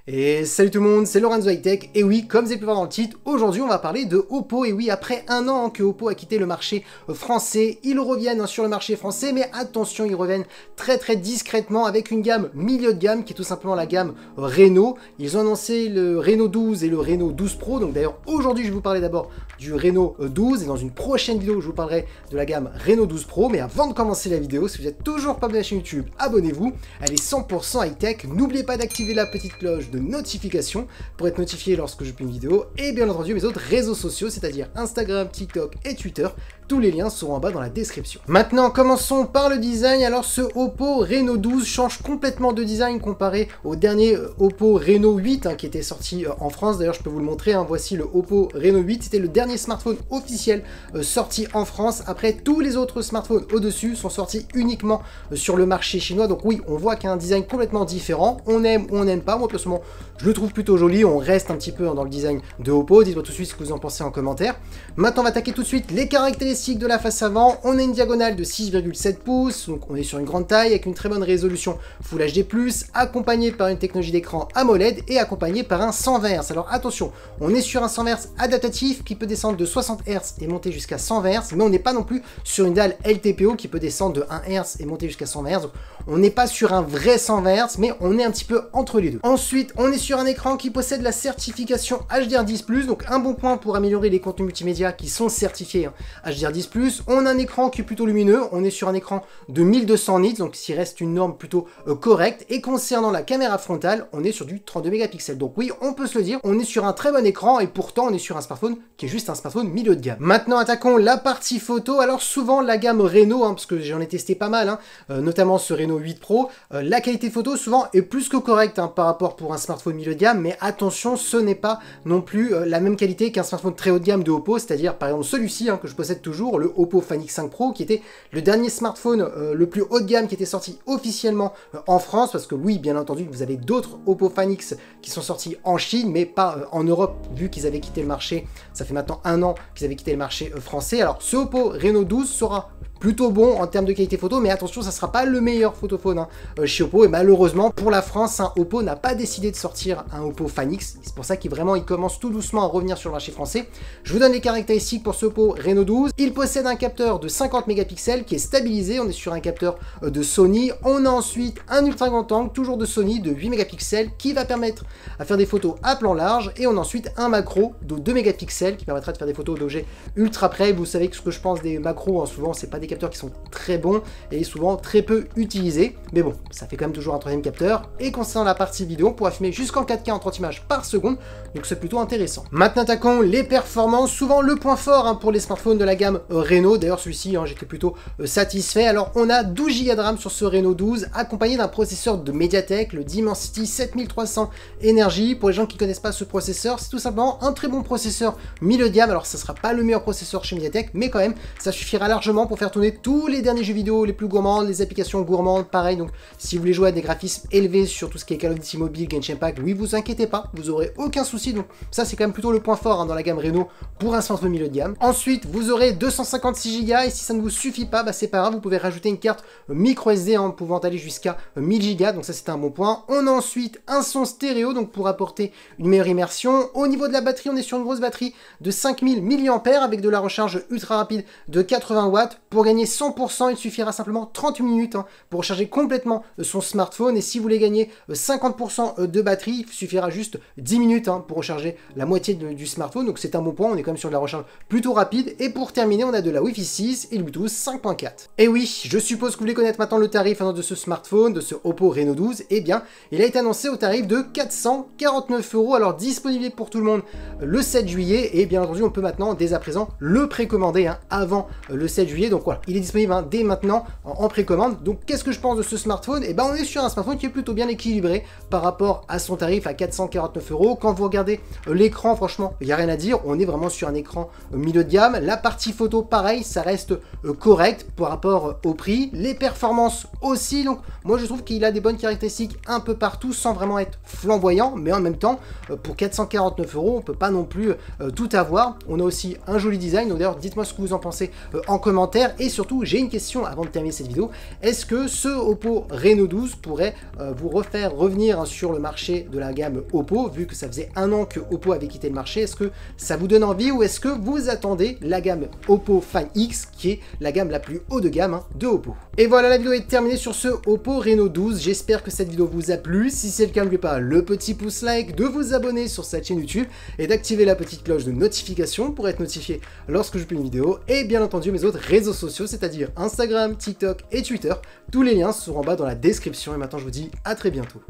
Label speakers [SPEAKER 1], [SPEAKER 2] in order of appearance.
[SPEAKER 1] Et salut tout le monde, c'est Lorenzo High Tech, et oui, comme vous avez pu voir dans le titre, aujourd'hui on va parler de Oppo, et oui, après un an que Oppo a quitté le marché français, ils reviennent sur le marché français, mais attention, ils reviennent très discrètement avec une gamme milieu de gamme, qui est tout simplement la gamme Reno. Ils ont annoncé le Reno 12 et le Reno 12 Pro, donc d'ailleurs aujourd'hui je vais vous parler d'abord du Reno 12, et dans une prochaine vidéo je vous parlerai de la gamme Reno 12 Pro, mais avant de commencer la vidéo, si vous n'êtes toujours pas abonné à la chaîne YouTube, abonnez-vous, elle est 100% high tech, n'oubliez pas d'activer la petite cloche de notification pour être notifié lorsque je publie une vidéo, et bien entendu mes autres réseaux sociaux, c'est-à-dire Instagram, TikTok et Twitter. Tous les liens seront en bas dans la description. Maintenant, commençons par le design. Alors, ce Oppo Reno 12 change complètement de design comparé au dernier Oppo Reno 8 qui était sorti en France. D'ailleurs, je peux vous le montrer. Voici le Oppo Reno 8. C'était le dernier smartphone officiel sorti en France. Après, tous les autres smartphones au-dessus sont sortis uniquement sur le marché chinois. Donc oui, on voit qu'il y a un design complètement différent. On aime ou on n'aime pas. Moi, personnellement, je le trouve plutôt joli. On reste un petit peu dans le design de Oppo. Dites-moi tout de suite ce que vous en pensez en commentaire. Maintenant, on va attaquer tout de suite les caractéristiques de la face avant. On a une diagonale de 6,7 pouces, donc on est sur une grande taille avec une très bonne résolution Full HD+, accompagné par une technologie d'écran AMOLED et accompagné par un 120 Hz. Alors attention, on est sur un 120 Hz adaptatif qui peut descendre de 60 Hz et monter jusqu'à 120 Hz, mais on n'est pas non plus sur une dalle LTPO qui peut descendre de 1 Hz et monter jusqu'à 120 Hz. Donc, on n'est pas sur un vrai 120 Hz, mais on est un petit peu entre les deux. Ensuite, on est sur un écran qui possède la certification HDR10+, donc un bon point pour améliorer les contenus multimédia qui sont certifiés HDR10+. On a un écran qui est plutôt lumineux, on est sur un écran de 1200 nits, donc s'il reste une norme plutôt correcte. Et concernant la caméra frontale, on est sur du 32 mégapixels. Donc oui, on peut se le dire, on est sur un très bon écran et pourtant on est sur un smartphone qui est juste un smartphone milieu de gamme. Maintenant, attaquons la partie photo. Alors souvent la gamme Reno, parce que j'en ai testé pas mal, notamment ce Reno 8 Pro, la qualité photo souvent est plus que correcte par rapport pour un smartphone milieu de gamme, mais attention, ce n'est pas non plus la même qualité qu'un smartphone très haut de gamme de Oppo, c'est-à-dire par exemple celui-ci que je possède toujours, le Oppo Find X5 Pro, qui était le dernier smartphone le plus haut de gamme qui était sorti officiellement en France, parce que oui, bien entendu, vous avez d'autres Oppo Find X qui sont sortis en Chine, mais pas en Europe, vu qu'ils avaient quitté le marché, ça fait maintenant un an qu'ils avaient quitté le marché français. Alors ce Oppo Reno 12 sera plutôt bon en termes de qualité photo, mais attention, ça ne sera pas le meilleur photophone chez Oppo, et malheureusement pour la France, Oppo n'a pas décidé de sortir un Oppo Find X, c'est pour ça qu'il commence tout doucement à revenir sur le marché français. Je vous donne les caractéristiques pour ce Oppo Reno 12. Il possède un capteur de 50 mégapixels qui est stabilisé, on est sur un capteur de Sony. On a ensuite un ultra grand angle, toujours de Sony, de 8 mégapixels, qui va permettre à faire des photos à plan large, et on a ensuite un macro de 2 mégapixels qui permettra de faire des photos d'objets ultra près. Vous savez que ce que je pense des macros, souvent c'est pas des capteurs qui sont très bons et souvent très peu utilisés, mais bon, ça fait quand même toujours un troisième capteur. Et concernant la partie vidéo, on pourra filmer jusqu'en 4K en 30 images par seconde, donc c'est plutôt intéressant. Maintenant, attaquons les performances, souvent le point fort pour les smartphones de la gamme Reno. D'ailleurs celui-ci, j'étais plutôt satisfait. Alors on a 12 Go de RAM sur ce Reno 12, accompagné d'un processeur de Mediatek, le Dimensity 7300 Energy. Pour les gens qui ne connaissent pas ce processeur, c'est tout simplement un très bon processeur milieu de gamme. Alors ça sera pas le meilleur processeur chez Mediatek, mais quand même ça suffira largement pour faire tourner tous les derniers jeux vidéo les plus gourmands, les applications gourmandes, pareil. Donc si vous voulez jouer à des graphismes élevés sur tout ce qui est Call of Duty Mobile, Genshin Impact, oui, vous inquiétez pas, vous aurez aucun souci. Donc ça c'est quand même plutôt le point fort dans la gamme Reno pour un smartphone milieu de gamme. Ensuite, vous aurez 256 Go, et si ça ne vous suffit pas, c'est pas grave, vous pouvez rajouter une carte micro SD pouvant aller jusqu'à 1000 Go, donc ça c'est un bon point. On a ensuite un son stéréo, donc pour apporter une meilleure immersion. Au niveau de la batterie, on est sur une grosse batterie de 5000 mAh avec de la recharge ultra rapide de 80 watts. Pour gagner 100%, il suffira simplement 30 minutes pour recharger complètement son smartphone, et si vous voulez gagner 50% de batterie, il suffira juste 10 minutes pour recharger la moitié du smartphone, donc c'est un bon point, on est quand même sur de la recharge plutôt rapide. Et pour terminer, on a de la Wi-Fi 6 et le Bluetooth 5.4. Et oui, je suppose que vous voulez connaître maintenant le tarif de ce smartphone, de ce Oppo Reno 12, et bien, il a été annoncé au tarif de 449 €, alors disponible pour tout le monde le 7 juillet, et bien entendu, on peut maintenant, dès à présent, le précommander avant le 7 juillet, donc voilà, il est disponible dès maintenant en précommande. Donc qu'est-ce que je pense de ce smartphone? Et ben on est sur un smartphone qui est plutôt bien équilibré par rapport à son tarif à 449 €. Quand vous regardez l'écran, franchement, il n'y a rien à dire, on est vraiment sur un écran milieu de gamme. La partie photo, pareil, ça reste correct par rapport au prix. Les performances aussi, donc moi je trouve qu'il a des bonnes caractéristiques un peu partout sans vraiment être flamboyant, mais en même temps, pour 449 €, on peut pas non plus tout avoir. On a aussi un joli design, donc d'ailleurs dites-moi ce que vous en pensez en commentaire, et surtout j'ai une question avant de terminer cette vidéo. Est-ce que ce Oppo Reno 12 pourrait vous refaire revenir sur le marché marché de la gamme Oppo, vu que ça faisait un an que Oppo avait quitté le marché. Est-ce que ça vous donne envie ou est-ce que vous attendez la gamme Oppo Find X, qui est la gamme la plus haut de gamme de Oppo? Et voilà, la vidéo est terminée sur ce Oppo Reno 12. J'espère que cette vidéo vous a plu. Si c'est le cas, n'oubliez pas le petit pouce like, de vous abonner sur cette chaîne YouTube et d'activer la petite cloche de notification pour être notifié lorsque je publie une vidéo. Et bien entendu mes autres réseaux sociaux, c'est-à-dire Instagram, TikTok et Twitter. Tous les liens seront en bas dans la description. Et maintenant je vous dis à très bientôt.